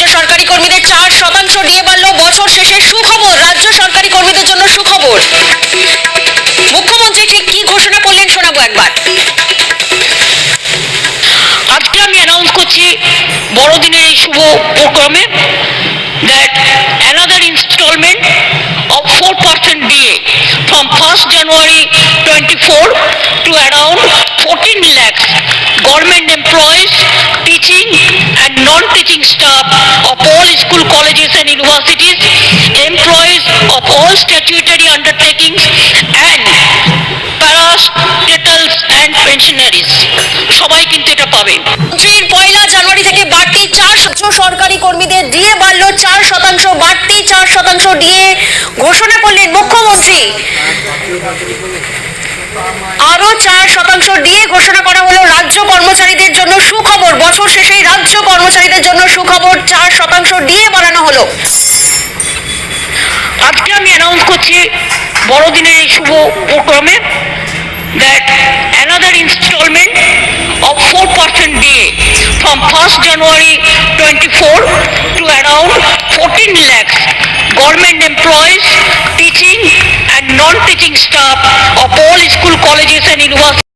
রাজ্য সরকারি কর্মীদের 4% ডিএ বাড়ল, বছর শেষে সুখবর। রাজ্য সরকারি কর্মীদের জন্য সুখবর। মুখ্যমন্ত্রী ঠিক কি ঘোষণা করলেন শোনাবো একবার। আজকে আমি অ্যানাউন্স করছি বড়দিনের এই শুভ প্রোগ্রামে that another installment of 4% DA from 1st January 24 to around 14 lakhs government employees, teaching and non-teaching staff of all school colleges and universities, employees of all statutory undertakings and parastatals and pensionaries সবাই কিন্তু এটা পাবেন। মন্ত্রীর 1 জানুয়ারি থেকে বাড়তি 4% সরকারি কর্মীদের DA বাড়ল 4%, বাড়তি 4% ডিএ ঘোষণা করলেন মুখ্যমন্ত্রী। আরো 4% ডিএ ঘোষণা করা হলো। রাজ্য কর্মচারীদের জন্য সুখবর। বছর শেষেই রাজ্য কর্মচারীদের জন্য সুখবর, 4% ডিএ বাড়ানো হলো। আজকে আমি অ্যানাউন্স করছি বড়দিনের এই শুভ প্রোগ্রামে that another installment of 4% DA from 1st January 24 to around 14 lakhs government employees, teaching and non-teaching staff of all school colleges and universities